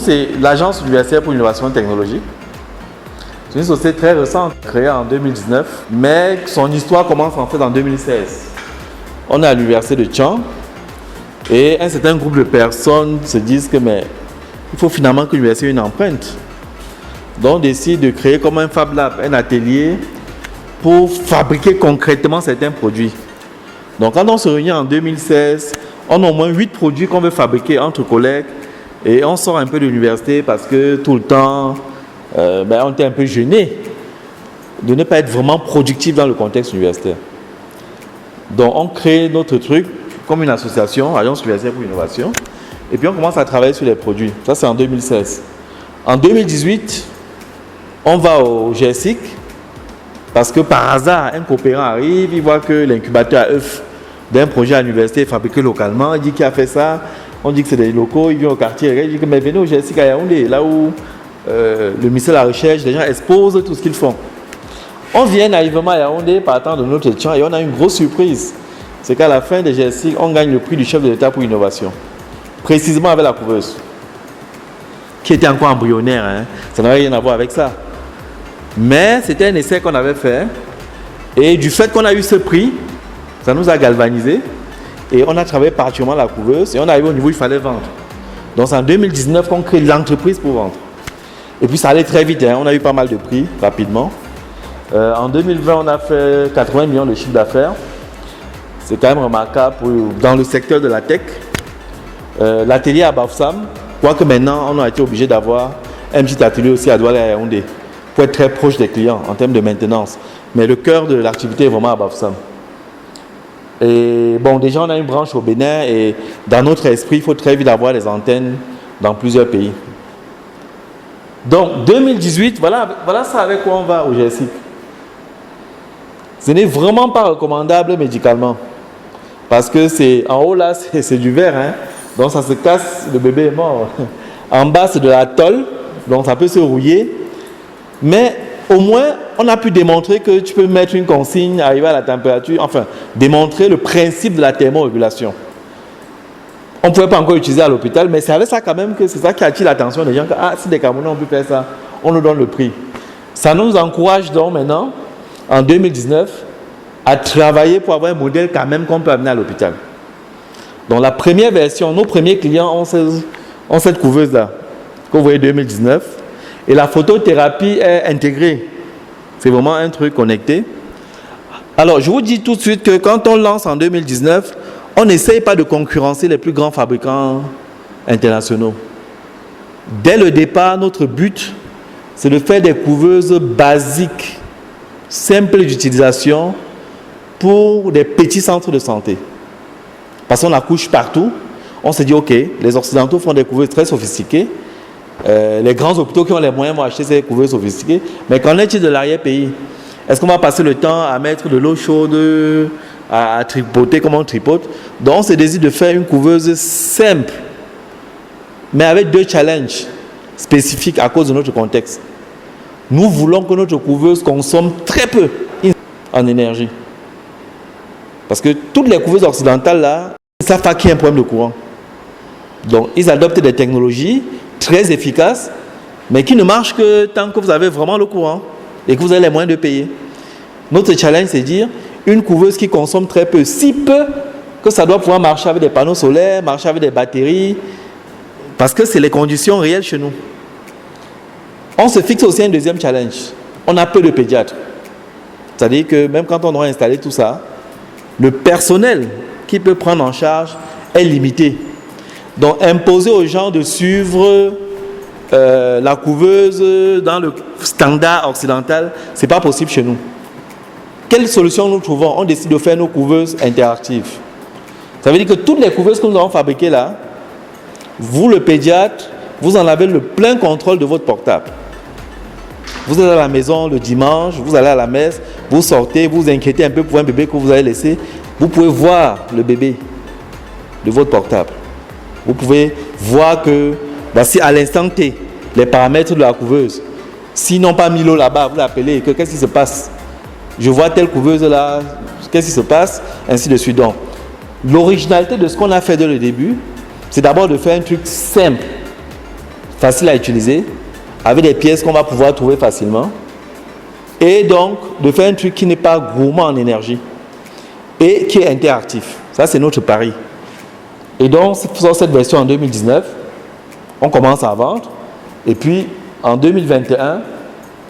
c'est l'Agence universitaire pour l'innovation technologique. C'est une société très récente, créée en 2019, mais son histoire commence en fait en 2016. On est à l'université de Caen et un certain groupe de personnes se disent que mais il faut finalement que l'université ait une empreinte. Donc on décide de créer comme un Fab Lab, un atelier pour fabriquer concrètement certains produits. Donc quand on se réunit en 2016, on a au moins 8 produits qu'on veut fabriquer entre collègues et on sort un peu de l'université parce que tout le temps, on était un peu gêné de ne pas être vraiment productif dans le contexte universitaire. Donc on crée notre truc comme une association, Agence universitaire pour l'innovation, et puis on commence à travailler sur les produits. Ça c'est en 2016. En 2018, on va au GSIC parce que par hasard, un coopérant arrive, il voit que l'incubateur à œufs d'un projet à l'université est fabriqué localement, il dit qui a fait ça, on dit que c'est des locaux, il vient au quartier, il dit que mais venez au GSIC à Yaoundé, là où le ministère de la Recherche, les gens exposent tout ce qu'ils font. On vient naïvement à Yaoundé partant de notre champ et on a une grosse surprise. C'est qu'à la fin des GSIC, on gagne le prix du chef de l'État pour l'innovation. Précisément avec la couveuse, qui était encore embryonnaire, hein. Ça n'avait rien à voir avec ça. Mais c'était un essai qu'on avait fait et du fait qu'on a eu ce prix, ça nous a galvanisé et on a travaillé particulièrement la couveuse et on est arrivé au niveau où il fallait vendre. Donc c'est en 2019 qu'on crée l'entreprise pour vendre. Et puis ça allait très vite, hein. On a eu pas mal de prix rapidement. En 2020, on a fait 80 millions de chiffre d'affaires. C'est quand même remarquable dans le secteur de la tech. L'atelier à Bafoussam, quoique maintenant on a été obligé d'avoir un petit atelier aussi à Douala et à Yaoundé pour être très proche des clients en termes de maintenance. Mais le cœur de l'activité est vraiment à Bafoussam. Et bon, déjà on a une branche au Bénin et dans notre esprit, il faut très vite avoir des antennes dans plusieurs pays. Donc 2018, voilà ça avec quoi on va au GSIC. Ce n'est vraiment pas recommandable médicalement. Parce que c'est en haut là, c'est du verre, hein? Donc ça se casse, le bébé est mort. En bas, c'est de la tôle, donc ça peut se rouiller. Mais au moins, on a pu démontrer que tu peux mettre une consigne, arriver à la température, enfin, démontrer le principe de la thermorégulation. On ne pouvait pas encore l'utiliser à l'hôpital, mais c'est avec ça quand même que c'est ça qui attire l'attention des gens. Ah, si des Camerounais ont pu faire ça, on nous donne le prix. Ça nous encourage donc maintenant, en 2019, à travailler pour avoir un modèle quand même qu'on peut amener à l'hôpital. Donc la première version, nos premiers clients ont cette couveuse-là, que vous voyez 2019, et la photothérapie est intégrée. C'est vraiment un truc connecté. Alors je vous dis tout de suite que quand on lance en 2019, on n'essaye pas de concurrencer les plus grands fabricants internationaux. Dès le départ, notre but, c'est de faire des couveuses basiques, simples d'utilisation pour des petits centres de santé. Parce qu'on accouche partout, on s'est dit, ok, les Occidentaux font des couveuses très sophistiquées, les grands hôpitaux qui ont les moyens vont acheter ces couveuses sophistiquées, mais qu'en est-il de l'arrière-pays? Est-ce qu'on va passer le temps à mettre de l'eau chaude, à tripoter comme on tripote? Donc on s'est décidé de faire une couveuse simple, mais avec 2 challenges spécifiques à cause de notre contexte. Nous voulons que notre couveuse consomme très peu en énergie. Parce que toutes les couveuses occidentales là, ils savent pas qu'il y a un problème de courant. Donc ils adoptent des technologies très efficaces, mais qui ne marchent que tant que vous avez vraiment le courant et que vous avez les moyens de payer. Notre challenge, c'est de dire une couveuse qui consomme très peu, si peu que ça doit pouvoir marcher avec des panneaux solaires, marcher avec des batteries, parce que c'est les conditions réelles chez nous. On se fixe aussi un deuxième challenge. On a peu de pédiatres. C'est-à-dire que même quand on aura installé tout ça, le personnel qui peut prendre en charge est limité. Donc imposer aux gens de suivre la couveuse dans le standard occidental, ce n'est pas possible chez nous. Quelle solution nous trouvons? On décide de faire nos couveuses interactives. Ça veut dire que toutes les couveuses que nous avons fabriquées là, vous le pédiatre, vous en avez le plein contrôle de votre portable. Vous êtes à la maison le dimanche, vous allez à la messe, vous sortez, vous vous inquiétez un peu pour un bébé que vous avez laissé. Vous pouvez voir le bébé de votre portable. Vous pouvez voir que voici à l'instant T les paramètres de la couveuse. S'ils n'ont pas mis l'eau là-bas, vous l'appelez, qu'est-ce qui se passe? Je vois telle couveuse là, qu'est-ce qui se passe? Ainsi de suite. Donc, l'originalité de ce qu'on a fait dès le début, c'est d'abord de faire un truc simple, facile à utiliser, avec des pièces qu'on va pouvoir trouver facilement. Et donc, de faire un truc qui n'est pas gourmand en énergie et qui est interactif. Ça, c'est notre pari. Et donc, sur cette version en 2019, on commence à vendre. Et puis, en 2021,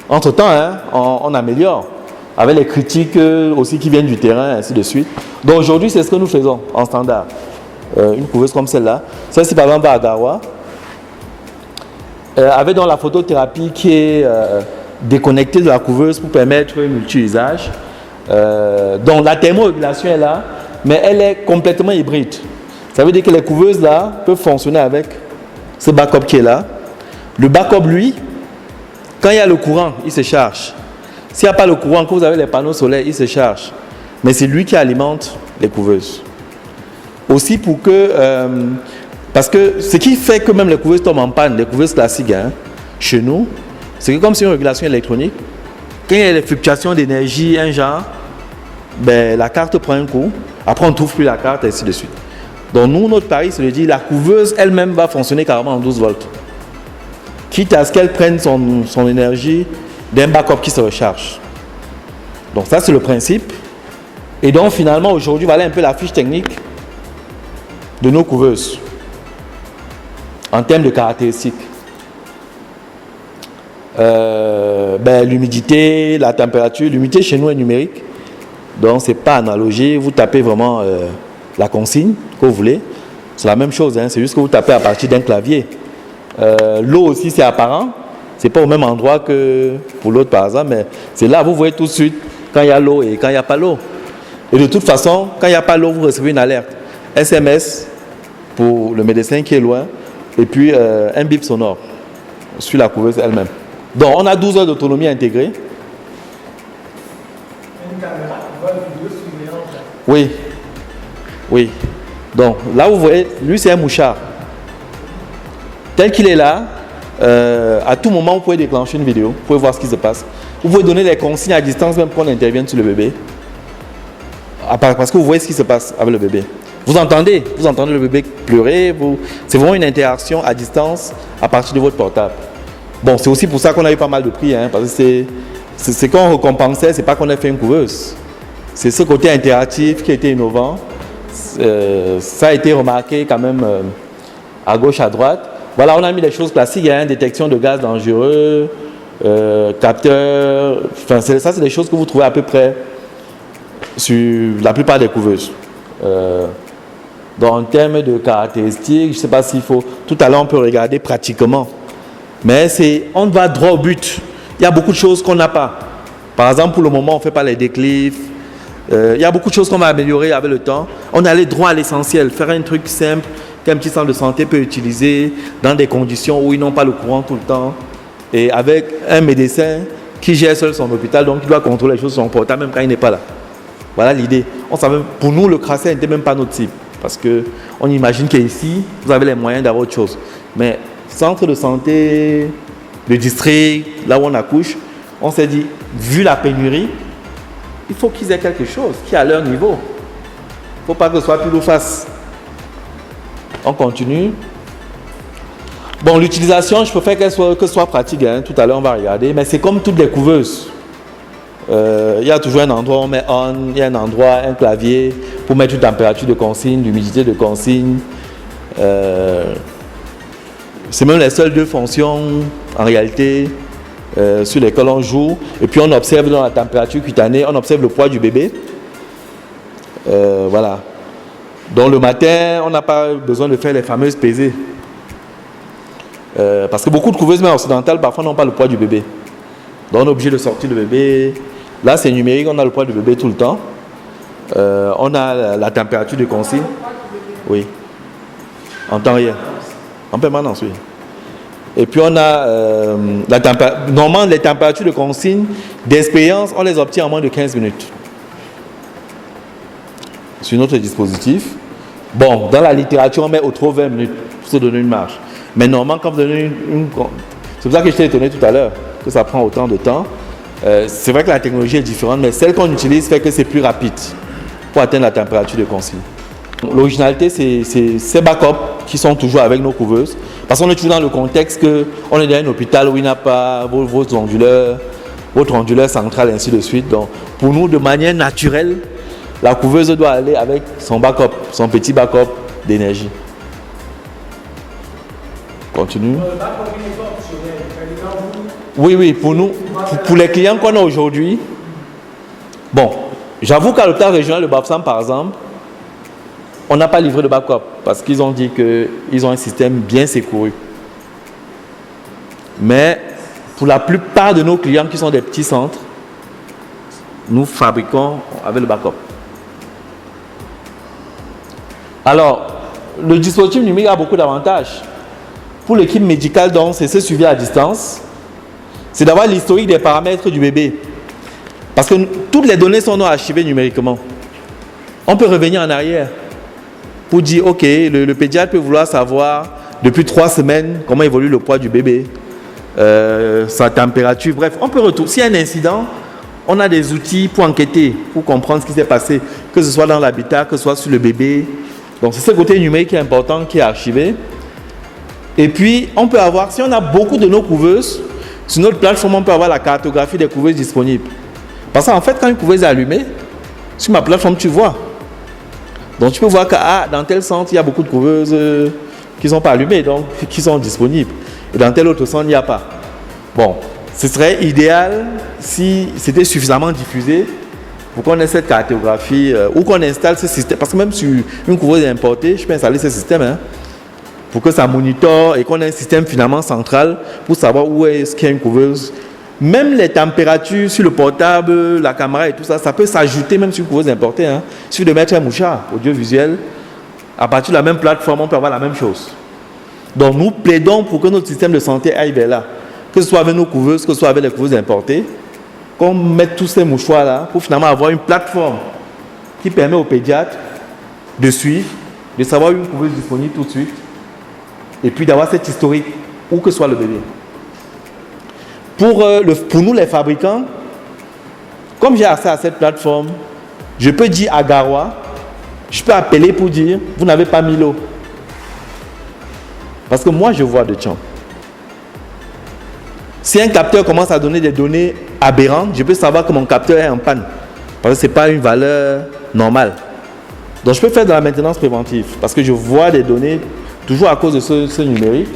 entre-temps, hein, on améliore. Avec les critiques aussi qui viennent du terrain, ainsi de suite. Donc, aujourd'hui, c'est ce que nous faisons en standard. Une couveuse comme celle-là. Celle-ci, par exemple, va à Garoua. Avec donc la photothérapie qui est déconnectée de la couveuse pour permettre un multi-usage. Donc, la thermorégulation est là, mais elle est complètement hybride. Ça veut dire que les couveuses là peuvent fonctionner avec ce backup qui est là. Le backup, lui, quand il y a le courant, il se charge. S'il n'y a pas le courant, quand vous avez les panneaux solaires, il se charge. Mais c'est lui qui alimente les couveuses. Aussi pour que... parce que ce qui fait que même les couveuses tombent en panne, les couveuses classiques, hein, chez nous, c'est que comme c'est une régulation électronique, quand il y a des fluctuations d'énergie, un genre, ben, la carte prend un coup, après on ne trouve plus la carte, et ainsi de suite. Donc nous, notre pari, c'est de dire la couveuse elle-même va fonctionner carrément en 12 volts. Quitte à ce qu'elle prenne son énergie d'un backup qui se recharge. Donc ça, c'est le principe. Et donc finalement, aujourd'hui, voilà un peu la fiche technique de nos couveuses en termes de caractéristiques. L'humidité, la température. L'humidité chez nous est numérique. Donc c'est pas analogique. Vous tapez vraiment la consigne que vous voulez. C'est la même chose, hein. C'est juste que vous tapez à partir d'un clavier. L'eau aussi, c'est apparent. C'est pas au même endroit que pour l'autre, par exemple, mais c'est là, vous voyez tout de suite quand il y a l'eau et quand il n'y a pas l'eau. Et de toute façon, quand il n'y a pas l'eau, vous recevez une alerte. SMS pour le médecin qui est loin, et puis un bip sonore sur la couveuse elle-même. Donc, on a 12 heures d'autonomie intégrée. Une caméra qui voit une vidéo surveillance. Oui. Oui. Donc, là, vous voyez, lui, c'est un mouchard. Tel qu'il est là, à tout moment, vous pouvez déclencher une vidéo, vous pouvez voir ce qui se passe. Vous pouvez donner des consignes à distance, même qu'on intervienne sur le bébé. Parce que vous voyez ce qui se passe avec le bébé. Vous entendez le bébé pleurer. C'est vraiment une interaction à distance à partir de votre portable. Bon, c'est aussi pour ça qu'on a eu pas mal de prix, hein, parce que c'est qu'on récompensait, c'est pas qu'on a fait une couveuse. C'est ce côté interactif qui a été innovant. Ça a été remarqué quand même à gauche, à droite. Voilà, on a mis les choses classiques, hein, détection de gaz dangereux, capteur. Enfin, ça, c'est des choses que vous trouvez à peu près sur la plupart des couveuses. Donc, en termes de caractéristiques, je ne sais pas s'il faut... Tout à l'heure, on peut regarder pratiquement. Mais on va droit au but. Il y a beaucoup de choses qu'on n'a pas. Par exemple, pour le moment, on ne fait pas les déclives. Il y a beaucoup de choses qu'on va améliorer avec le temps. On est allé droit à l'essentiel. Faire un truc simple qu'un petit centre de santé peut utiliser dans des conditions où ils n'ont pas le courant tout le temps. Et avec un médecin qui gère seul son hôpital, donc il doit contrôler les choses sur son portable même quand il n'est pas là. Voilà l'idée. On savait, pour nous, le crasset n'était même pas notre cible. Parce qu'on imagine qu'ici, vous avez les moyens d'avoir autre chose. Mais centre de santé, le district, là où on accouche, on s'est dit, vu la pénurie, il faut qu'ils aient quelque chose qui est à leur niveau. Il ne faut pas que ce soit pile ou face. On continue. Bon, l'utilisation, je préfère que ce soit pratique. Hein. Tout à l'heure, on va regarder. Mais c'est comme toutes les couveuses. Il y a toujours un endroit où on met on, il y a un endroit, un clavier pour mettre une température de consigne, l'humidité de consigne. C'est même les seules deux fonctions en réalité sur lesquelles on joue. Et puis on observe dans la température cutanée, on observe le poids du bébé. Voilà. Donc le matin, on n'a pas besoin de faire les fameuses pesées. Parce que beaucoup de couveuses même occidentales parfois n'ont pas le poids du bébé. Donc on est obligé de sortir le bébé. Là c'est numérique, on a le poids du bébé tout le temps. On a la température de consigne. Oui. En temps réel. En permanence, oui. Et puis on a normalement les températures de consigne d'expérience, on les obtient en moins de 15 minutes. Sur notre dispositif. Bon, dans la littérature, on met au trop 20 minutes pour se donner une marge. Mais normalement, quand vous donnez c'est pour ça que j'étais étonné tout à l'heure que ça prend autant de temps. C'est vrai que la technologie est différente, mais celle qu'on utilise fait que c'est plus rapide pour atteindre la température de consigne. L'originalité, c'est ces backups qui sont toujours avec nos couveuses. Parce qu'on est toujours dans le contexte qu'on est dans un hôpital où il n'y a pas votre onduleur central, ainsi de suite. Donc, pour nous, de manière naturelle, la couveuse doit aller avec son backup, son petit backup d'énergie. Continue. Oui, pour nous, pour les clients qu'on a aujourd'hui, bon, j'avoue qu'à l'hôpital régional de Bafoussam, par exemple, on n'a pas livré de backup parce qu'ils ont dit qu'ils ont un système bien sécurisé. Mais pour la plupart de nos clients qui sont des petits centres, nous fabriquons avec le backup. Alors, le dispositif numérique a beaucoup d'avantages. Pour l'équipe médicale, donc, c'est ce suivi à distance. C'est d'avoir l'historique des paramètres du bébé. Parce que toutes les données sont archivées numériquement. On peut revenir en arrière pour dire, ok, le pédiatre peut vouloir savoir depuis 3 semaines comment évolue le poids du bébé, sa température, bref, on peut retourner. S'il y a un incident, on a des outils pour enquêter, pour comprendre ce qui s'est passé, que ce soit dans l'habitat, que ce soit sur le bébé. Donc c'est ce côté numérique qui est important, qui est archivé. Et puis, on peut avoir, si on a beaucoup de nos couveuses, sur notre plateforme, on peut avoir la cartographie des couveuses disponibles. Parce qu'en fait, quand une couveuse est allumée, sur ma plateforme, tu vois. Donc, tu peux voir que dans tel centre, il y a beaucoup de couveuses qui ne sont pas allumées, donc qui sont disponibles. Et dans tel autre centre, il n'y a pas. Bon, ce serait idéal si c'était suffisamment diffusé pour qu'on ait cette cartographie ou qu'on installe ce système. Parce que même sur une couveuse importée, je peux installer ce système, hein, pour que ça monitore et qu'on ait un système finalement central pour savoir où est-ce qu'il y a une couveuse. Même les températures sur le portable, la caméra et tout ça, ça peut s'ajouter même sur une couveuse importée. Hein. Il suffit de mettre un mouchard audiovisuel. À partir de la même plateforme, on peut avoir la même chose. Donc nous plaidons pour que notre système de santé aille vers là. Que ce soit avec nos couveuses, que ce soit avec les couveuses importées. Qu'on mette tous ces mouchoirs-là pour finalement avoir une plateforme qui permet aux pédiatres de suivre, de savoir une couveuse disponible tout de suite. Et puis d'avoir cette historique, où que soit le bébé. Pour nous, les fabricants, comme j'ai accès à cette plateforme, je peux dire à Garoua, je peux appeler pour dire, vous n'avez pas mis l'eau. Parce que moi, je vois de champ. Si un capteur commence à donner des données aberrantes, je peux savoir que mon capteur est en panne. Parce que ce n'est pas une valeur normale. Donc, je peux faire de la maintenance préventive. Parce que je vois des données toujours à cause de ce numérique.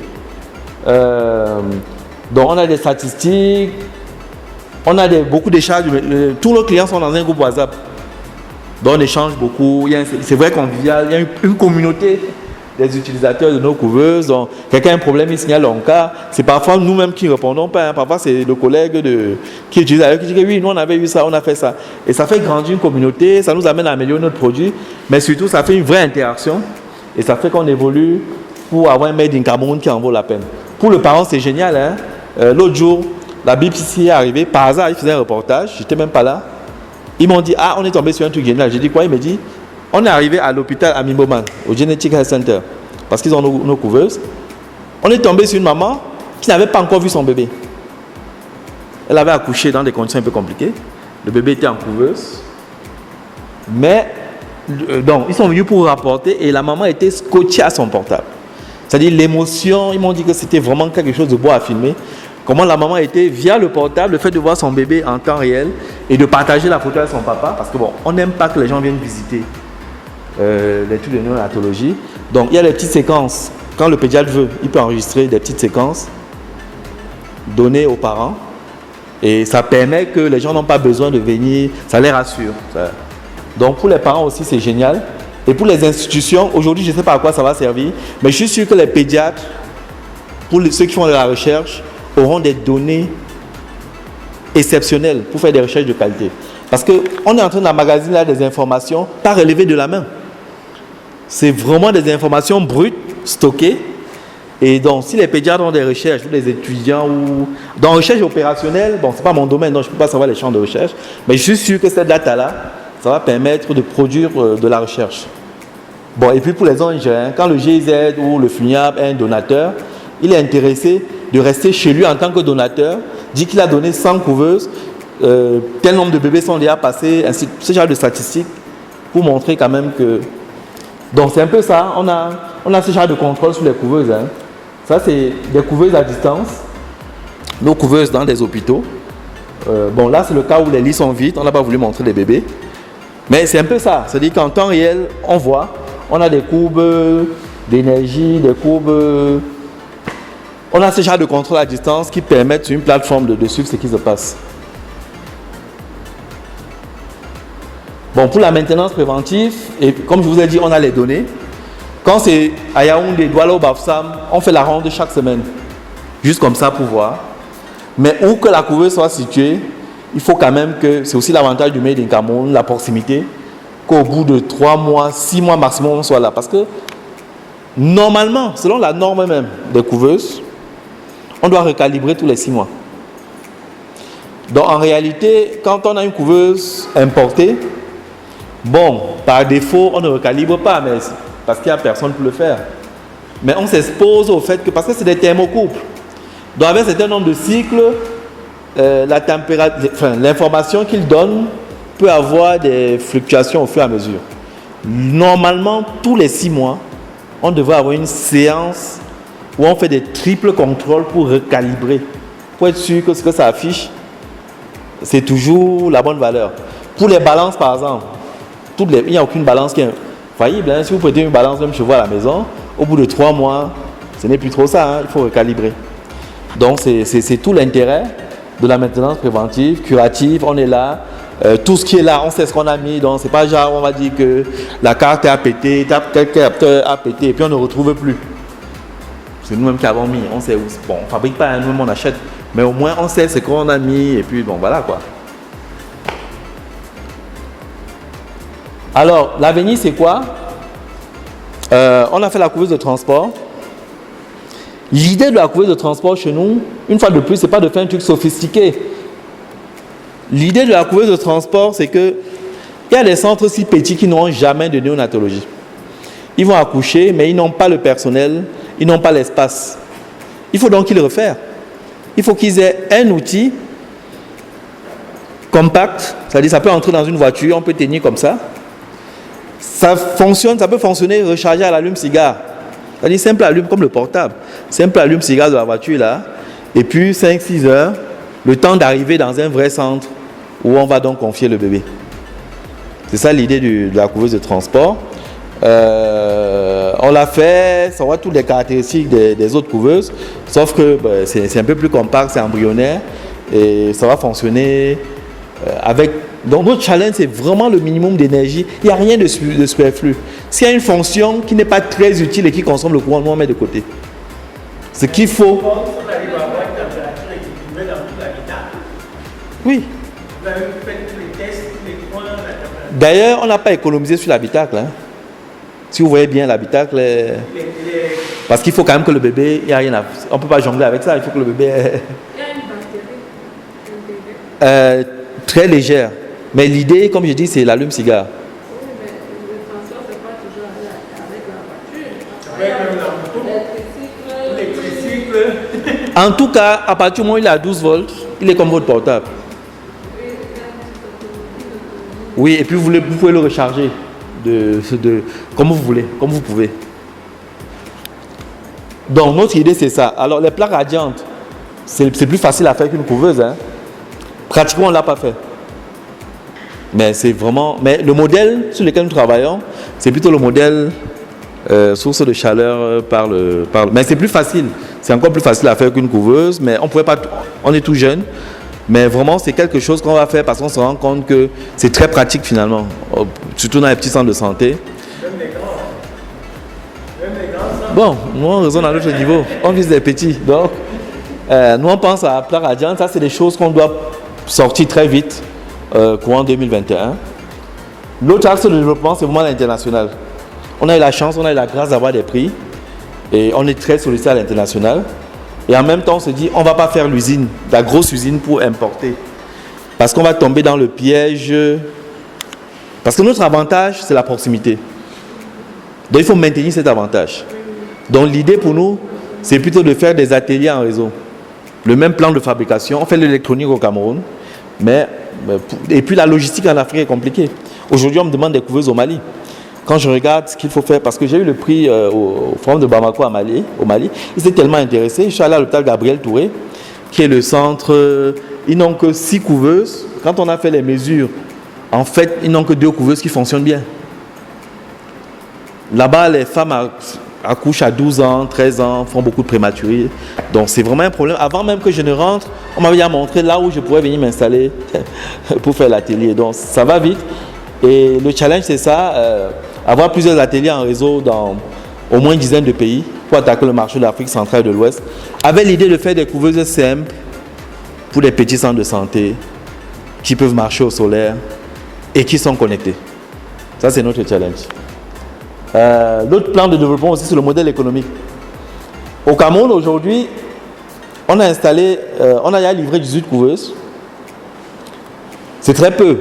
Donc, on a des statistiques, on a beaucoup d'échanges. Tous nos clients sont dans un groupe WhatsApp. Donc, on échange beaucoup. C'est vrai convivial. Il y a une communauté des utilisateurs de nos couveuses. Donc, quelqu'un a un problème, il signale en cas. C'est parfois nous-mêmes qui ne répondons pas. Hein. Parfois, c'est le collègue qui utilise avec qui dit oui, nous, on avait eu ça, on a fait ça. Et ça fait grandir une communauté, ça nous amène à améliorer notre produit. Mais surtout, ça fait une vraie interaction. Et ça fait qu'on évolue pour avoir un Made in Cameroun qui en vaut la peine. Pour le parent, c'est génial. Hein? L'autre jour, la BBC est arrivée. Par hasard, ils faisaient un reportage. Je n'étais même pas là. Ils m'ont dit, on est tombé sur un truc génial. J'ai dit quoi? Il me dit, on est arrivé à l'hôpital à Mimboman, au Genetic Health Center, parce qu'ils ont nos couveuses. On est tombé sur une maman qui n'avait pas encore vu son bébé. Elle avait accouché dans des conditions un peu compliquées. Le bébé était en couveuse. Mais, donc, ils sont venus pour rapporter et la maman était scotchée à son portable. C'est-à-dire l'émotion, ils m'ont dit que c'était vraiment quelque chose de beau à filmer. Comment la maman était via le portable, le fait de voir son bébé en temps réel et de partager la photo avec son papa. Parce que bon, on n'aime pas que les gens viennent visiter l'étude de néonatologie. Donc il y a des petites séquences. Quand le pédiatre veut, il peut enregistrer des petites séquences données aux parents. Et ça permet que les gens n'ont pas besoin de venir, ça les rassure. Donc pour les parents aussi, c'est génial. Et pour les institutions, aujourd'hui, je ne sais pas à quoi ça va servir, mais je suis sûr que les pédiatres, pour ceux qui font de la recherche, auront des données exceptionnelles pour faire des recherches de qualité. Parce qu'on est en train d'emmagasiner là des informations pas relevées de la main. C'est vraiment des informations brutes, stockées. Et donc, si les pédiatres ont des recherches, ou les étudiants, ou dans recherche opérationnelle, bon, ce n'est pas mon domaine, donc je ne peux pas savoir les champs de recherche, mais je suis sûr que cette data-là, ça va permettre de produire de la recherche. Bon, et puis pour les ONG, quand le GIZ ou le FUNIAB est un donateur, il est intéressé de rester chez lui en tant que donateur, dit qu'il a donné 100 couveuses, tel nombre de bébés sont déjà passés, ce genre de statistiques, pour montrer quand même que... Donc c'est un peu ça, on a ce genre de contrôle sur les couveuses. Hein. Ça, c'est des couveuses à distance. Nos couveuses dans des hôpitaux. Bon, là, c'est le cas où les lits sont vides. On n'a pas voulu montrer les bébés. Mais c'est un peu ça. C'est-à-dire qu'en temps réel, on voit, on a des courbes d'énergie, des courbes... On a ce genre de contrôle à distance qui permettent sur une plateforme de suivre ce qui se passe. Bon, pour la maintenance préventive, et comme je vous ai dit, on a les données. Quand c'est à Yaoundé, Douala ou Bafoussam, on fait la ronde chaque semaine. Juste comme ça pour voir. Mais où que la couveuse soit située, il faut quand même que, c'est aussi l'avantage du Made in Cameroun, la proximité, qu'au bout de 3 mois, 6 mois maximum, on soit là. Parce que, normalement, selon la norme même des couveuses, on doit recalibrer tous les 6 mois. Donc, en réalité, quand on a une couveuse importée, bon, par défaut, on ne recalibre pas, mais parce qu'il n'y a personne pour le faire. Mais on s'expose au fait que, parce que c'est des thermocouples. Donc, avec un certain nombre de cycles, la température, l'information qu'il donne peut avoir des fluctuations au fur et à mesure. Normalement, tous les 6 mois, on devrait avoir une séance où on fait des triples contrôles pour recalibrer, pour être sûr que ce que ça affiche, c'est toujours la bonne valeur. Pour les balances, par exemple, il n'y a aucune balance qui est faillible. Hein. Si vous prêtez une balance même chez vous à la maison, au bout de 3 mois, ce n'est plus trop ça, hein. Il faut recalibrer. Donc, c'est tout l'intérêt de la maintenance préventive, curative. On est là. Tout ce qui est là, on sait ce qu'on a mis. Donc, c'est pas genre, on va dire que la carte a pété, quel capteur a pété, et puis on ne retrouve plus. C'est nous-mêmes qui avons mis. On sait où. Bon, on ne fabrique pas, nous-mêmes on achète. Mais au moins, on sait ce qu'on a mis, et puis bon, voilà quoi. Alors, l'avenir, c'est quoi? On a fait la couveuse de transport. L'idée de la couveuse de transport chez nous, une fois de plus, ce n'est pas de faire un truc sophistiqué. L'idée de la couveuse de transport, c'est qu'il y a des centres si petits qui n'auront jamais de néonatologie. Ils vont accoucher, mais ils n'ont pas le personnel, ils n'ont pas l'espace. Il faut donc qu'ils refaire. Il faut qu'ils aient un outil compact, c'est-à-dire ça peut entrer dans une voiture, on peut tenir comme ça. Ça fonctionne, ça peut fonctionner rechargé à l'allume-cigare. C'est-à-dire simple allume comme le portable. Simple allume-cigare de la voiture là. Et puis 5-6 heures, le temps d'arriver dans un vrai centre où on va donc confier le bébé. C'est ça l'idée de la couveuse de transport. On l'a fait, ça voit toutes les caractéristiques des autres couveuses, sauf que c'est un peu plus compact, c'est embryonnaire et ça va fonctionner avec... Donc notre challenge, c'est vraiment le minimum d'énergie. Il n'y a rien de superflu. S'il y a une fonction qui n'est pas très utile et qui consomme le courant, nous on met de côté. Ce qu'il faut... Oui. D'ailleurs, on n'a pas économisé sur l'habitacle. Hein. Si vous voyez bien l'habitacle, parce qu'il faut quand même que le bébé, il n'y a rien à... On ne peut pas jongler avec ça, il faut que le bébé... Il y a une batterie. Très légère. Mais l'idée, comme je dis, c'est l'allume-cigare. Oui, mais le transport, c'est pas toujours avec la voiture. Avec l'électricycle. En tout cas, à partir du moment où il est à 12 volts, il est comme votre portable. Oui, et puis vous pouvez le recharger comme vous voulez, comme vous pouvez. Donc, notre idée, c'est ça. Alors, les plaques radiantes, c'est plus facile à faire qu'une couveuse. Hein. Pratiquement, on ne l'a pas fait. Mais c'est vraiment... Mais le modèle sur lequel nous travaillons, c'est plutôt le modèle source de chaleur par le... Mais c'est plus facile. C'est encore plus facile à faire qu'une couveuse, mais on pouvait pas... On est tout jeune. Mais vraiment, c'est quelque chose qu'on va faire parce qu'on se rend compte que c'est très pratique finalement. Surtout dans les petits centres de santé. Même les grands. Même les grands. Bon, nous on raisonne à notre niveau. On vise les petits. Donc, nous on pense à plaque radiante. Ça, c'est des choses qu'on doit sortir très vite. Courant 2021. L'autre axe de développement, c'est vraiment l'international. On a eu la chance, on a eu la grâce d'avoir des prix et on est très sollicité à l'international. Et en même temps, on se dit, on ne va pas faire l'usine, la grosse usine pour importer. Parce qu'on va tomber dans le piège. Parce que notre avantage, c'est la proximité. Donc, il faut maintenir cet avantage. Donc, l'idée pour nous, c'est plutôt de faire des ateliers en réseau. Le même plan de fabrication. On fait l'électronique au Cameroun. Et puis la logistique en Afrique est compliquée. Aujourd'hui, on me demande des couveuses au Mali. quand je regarde ce qu'il faut faire, parce que j'ai eu le prix au Forum de Bamako au Mali, ils étaient tellement intéressés. Je suis allé à l'hôpital Gabriel Touré, qui est le centre. Ils n'ont que 6 couveuses. Quand on a fait les mesures, en fait, ils n'ont que 2 couveuses qui fonctionnent bien. Là-bas, les femmes accouchent à 12 ans, 13 ans, font beaucoup de prématurés. Donc, c'est vraiment un problème. Avant même que je ne rentre, on m'avait déjà montré là où je pourrais venir m'installer pour faire l'atelier. Donc, ça va vite. Et le challenge, c'est ça, avoir plusieurs ateliers en réseau dans au moins une dizaine de pays pour attaquer le marché de l'Afrique centrale et de l'Ouest, avec l'idée de faire des couveuses simples pour les petits centres de santé qui peuvent marcher au solaire et qui sont connectés. Ça, c'est notre challenge. L'autre plan de développement aussi, c'est le modèle économique. Au Cameroun, aujourd'hui, on a installé, on a déjà livré 18 couveuses. C'est très peu.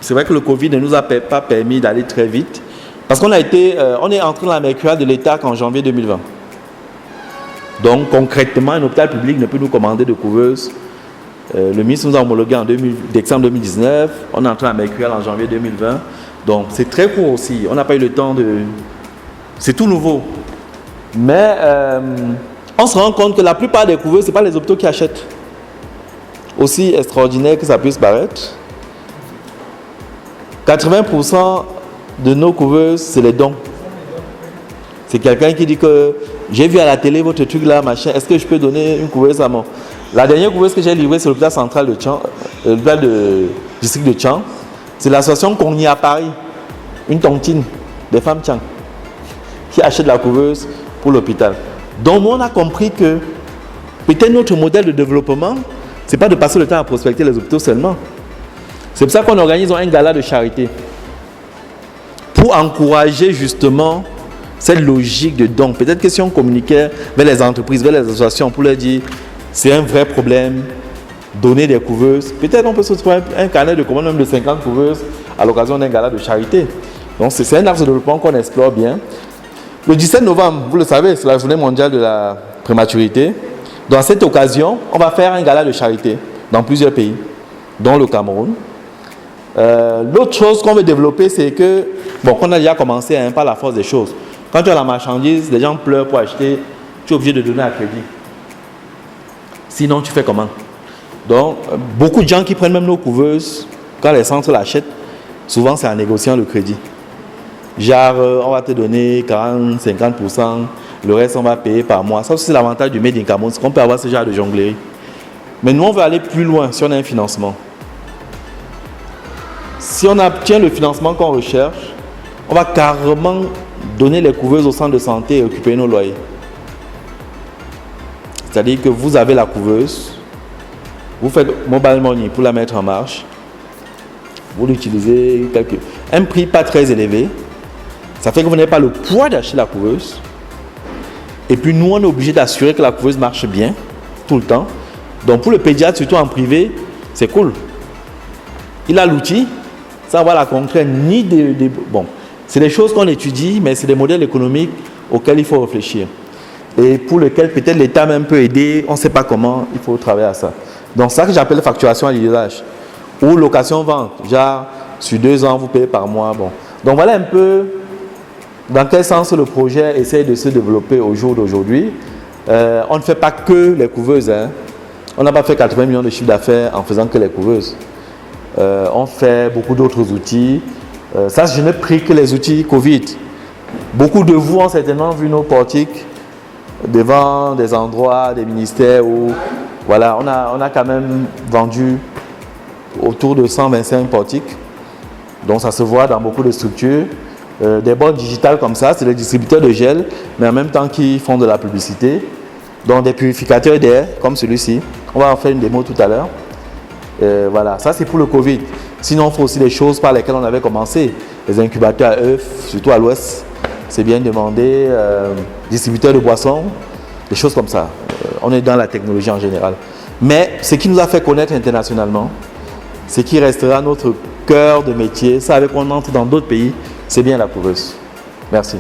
C'est vrai que le Covid ne nous a pas permis d'aller très vite. Parce qu'on on est entré dans la mercuriale de l'État qu'en janvier 2020. Donc, concrètement, un hôpital public ne peut nous commander de couveuses. Le ministre nous a homologué en décembre 2019. On est entré dans la mercuriale en janvier 2020. Donc, c'est très court aussi. On n'a pas eu le temps de... C'est tout nouveau. Mais on se rend compte que la plupart des couveuses, ce n'est pas les hôpitaux qui achètent. Aussi extraordinaire que ça puisse paraître, 80% de nos couveuses, c'est les dons. C'est quelqu'un qui dit que j'ai vu à la télé votre truc là, machin, est-ce que je peux donner une couveuse à moi? La dernière couveuse que j'ai livrée, c'est l'hôpital central de Tchang, l'hôpital de district de Tchang. C'est l'association Cogni à Paris, une tontine des femmes Tchang, qui achète la couveuse pour l'hôpital. Donc nous, on a compris que peut-être notre modèle de développement, ce n'est pas de passer le temps à prospecter les hôpitaux seulement. C'est pour ça qu'on organise un gala de charité pour encourager justement cette logique de don. Peut-être que si on communiquait vers les entreprises, vers les associations pour leur dire c'est un vrai problème, donner des couveuses, peut-être on peut se trouver un carnet de commande même de 50 couveuses à l'occasion d'un gala de charité. Donc c'est un axe de développement qu'on explore bien. Le 17 novembre, vous le savez, c'est la journée mondiale de la prématurité. Dans cette occasion, on va faire un gala de charité dans plusieurs pays, dont le Cameroun. L'autre chose qu'on veut développer, c'est que, bon, qu'on a déjà commencé par la force des choses. Quand tu as la marchandise, les gens pleurent pour acheter, tu es obligé de donner à crédit. Sinon, tu fais comment? Donc, beaucoup de gens qui prennent même nos couveuses, quand les centres l'achètent, souvent c'est en négociant le crédit. Genre, on va te donner 40, 50%, le reste on va payer par mois. Ça aussi, c'est l'avantage du Made in Cameroun, c'est qu'on peut avoir ce genre de jonglerie. Mais nous, on veut aller plus loin si on a un financement. Si on obtient le financement qu'on recherche, on va carrément donner les couveuses au centre de santé et occuper nos loyers. C'est-à-dire que vous avez la couveuse, vous faites mobile money pour la mettre en marche, vous l'utilisez un prix pas très élevé, ça fait que vous n'avez pas le poids d'acheter la couveuse. Et puis nous, on est obligé d'assurer que la couveuse marche bien, tout le temps. Donc pour le pédiatre, surtout en privé, c'est cool. Il a l'outil, ça va la contraindre ni de... Bon, c'est des choses qu'on étudie, mais c'est des modèles économiques auxquels il faut réfléchir. Et pour lesquels peut-être l'État même peut aider, on ne sait pas comment, il faut travailler à ça. Donc c'est ça que j'appelle facturation à l'usage. Ou location-vente, genre sur 2 ans, vous payez par mois. Bon. Donc voilà un peu dans quel sens le projet essaie de se développer au jour d'aujourd'hui. On ne fait pas que les couveuses. Hein. On n'a pas fait 80 millions de chiffre d'affaires en faisant que les couveuses. On fait beaucoup d'autres outils. Ça, je n'ai pris que les outils Covid. Beaucoup de vous ont certainement vu nos portiques devant des endroits, des ministères où voilà, on a quand même vendu autour de 125 portiques. Donc ça se voit dans beaucoup de structures. Des boîtes digitales comme ça, c'est des distributeurs de gel, mais en même temps qui font de la publicité. Donc des purificateurs d'air comme celui-ci. On va en faire une démo tout à l'heure. Voilà, ça c'est pour le Covid. Sinon, il faut aussi des choses par lesquelles on avait commencé. Les incubateurs à œufs, surtout à l'ouest, c'est bien demandé. Distributeurs de boissons, des choses comme ça. On est dans la technologie en général. Mais ce qui nous a fait connaître internationalement, ce qui restera notre cœur de métier, ça avec on entre dans d'autres pays, c'est bien la couveuse. Merci.